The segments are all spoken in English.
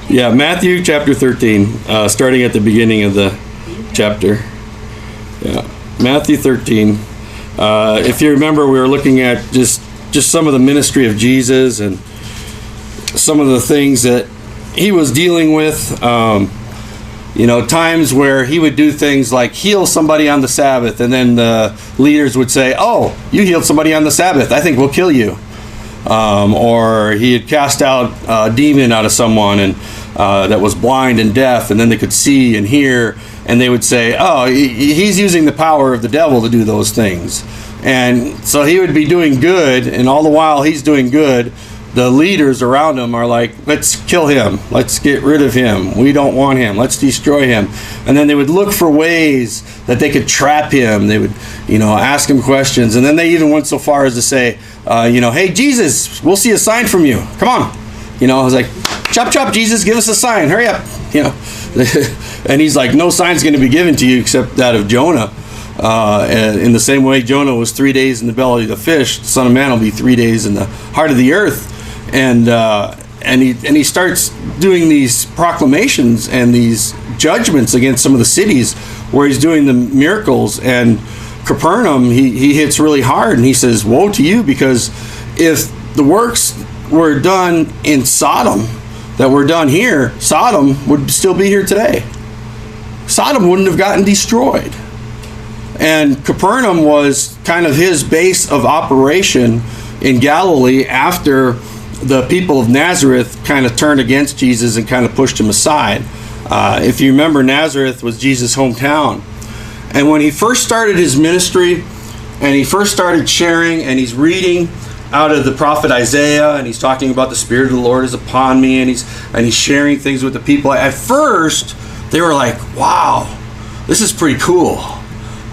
Yeah, Matthew chapter 13, starting at the beginning of the chapter. Yeah, Matthew 13. If you remember, we were looking at just some of the ministry of Jesus and some of the things that he was dealing with. Times where he would do things like heal somebody on the Sabbath, and then the leaders would say, "Oh, you healed somebody on the Sabbath. I think we'll kill you." Or he had cast out a demon out of someone and that was blind and deaf, and then they could see and hear, and they would say, "Oh, he's using the power of the devil to do those things." And so he would be doing good, and all the while he's doing good, the leaders around him are like, "Let's kill him. Let's get rid of him. We don't want him. Let's destroy him." And then they would look for ways that they could trap him. They would, ask him questions. And then they even went so far as to say, "Hey, Jesus, we'll see a sign from you. Come on." I was like, "Chop, chop, Jesus, give us a sign. Hurry up." And he's like, "No sign's going to be given to you except that of Jonah. In the same way Jonah was 3 days in the belly of the fish, the Son of Man will be 3 days in the heart of the earth." And he starts doing these proclamations and these judgments against some of the cities where he's doing the miracles. And Capernaum, he hits really hard, and he says, "Woe to you, because if the works were done in Sodom that were done here, Sodom would still be here today. Sodom wouldn't have gotten destroyed." And Capernaum was kind of his base of operation in Galilee after the people of Nazareth kind of turned against Jesus and kind of pushed him aside. If you remember, Nazareth was Jesus' hometown. And when he first started his ministry and he first started sharing, and he's reading out of the prophet Isaiah, and he's talking about the Spirit of the Lord is upon me, and he's sharing things with the people. At first, they were like, "Wow, this is pretty cool.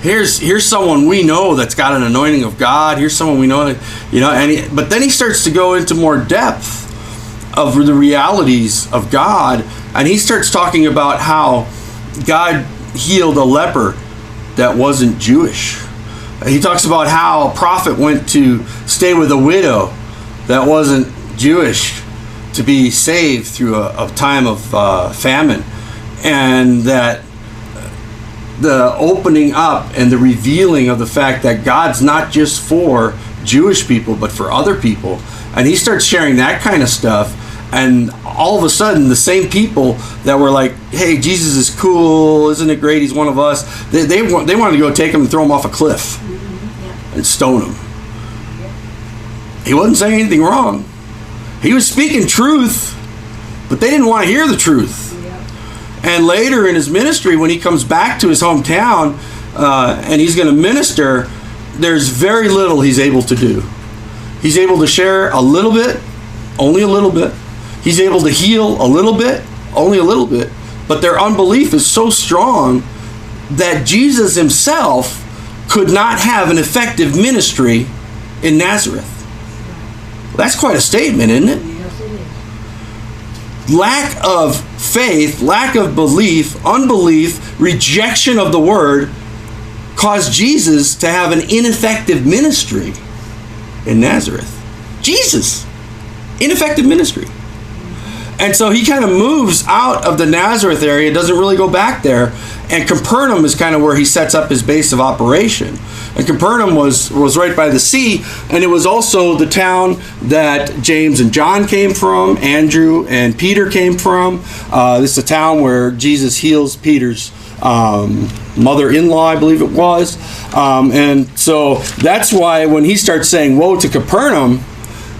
Here's someone we know that's got an anointing of God. Here's someone we know that, but then he starts to go into more depth of the realities of God, and he starts talking about how God healed a leper that wasn't Jewish. He talks about how a prophet went to stay with a widow that wasn't Jewish to be saved through a time of famine, and that the opening up and the revealing of the fact that God's not just for Jewish people but for other people. And he starts sharing that kind of stuff, and all of a sudden the same people that were like, "Hey, Jesus is cool, isn't it great, he's one of us," they wanted to go take him and throw him off a cliff and stone him. He wasn't saying anything wrong. He was speaking truth, but they didn't want to hear the truth. And later in his ministry, when he comes back to his hometown and he's going to minister, there's very little he's able to do. He's able to share a little bit, only a little bit. He's able to heal a little bit, only a little bit. But their unbelief is so strong that Jesus himself could not have an effective ministry in Nazareth. That's quite a statement, isn't it? Lack of faith, lack of belief, unbelief, rejection of the word caused Jesus to have an ineffective ministry in Nazareth. Jesus, ineffective ministry. And so he kind of moves out of the Nazareth area, doesn't really go back there, and Capernaum is kind of where he sets up his base of operation. And Capernaum was right by the sea, and it was also the town that James and John came from, Andrew and Peter came from. This is a town where Jesus heals Peter's mother-in-law, I believe it was. And so that's why when he starts saying, "Woe to Capernaum,"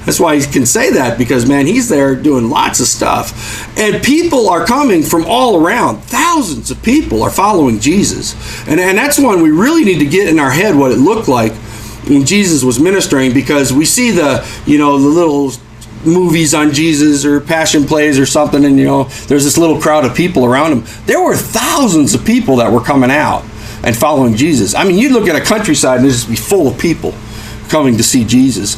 that's why he can say that, because, man, he's there doing lots of stuff. And people are coming from all around. Thousands of people are following Jesus. And that's when we really need to get in our head what it looked like when Jesus was ministering, because we see the little movies on Jesus or passion plays or something, and there's this little crowd of people around him. There were thousands of people that were coming out and following Jesus. I mean, you'd look at a countryside and it'd just be full of people coming to see Jesus.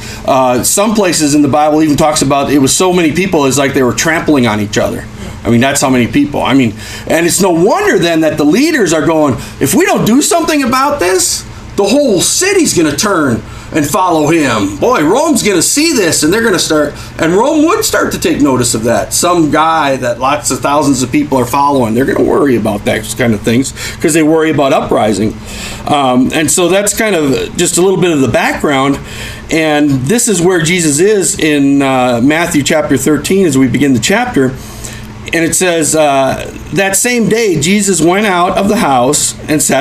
Some places in the Bible even talks about it was so many people, it's like they were trampling on each other. I mean, that's how many people. I mean, and it's no wonder then that the leaders are going, if we don't do something about this, the whole city's going to turn and follow him. Boy, Rome's going to see this, and they're going to start, and Rome would start to take notice of that. Some guy that lots of thousands of people are following, they're going to worry about that kind of things because they worry about uprising. And so that's kind of just a little bit of the background. And this is where Jesus is in Matthew chapter 13 as we begin the chapter. And it says, that same day Jesus went out of the house and sat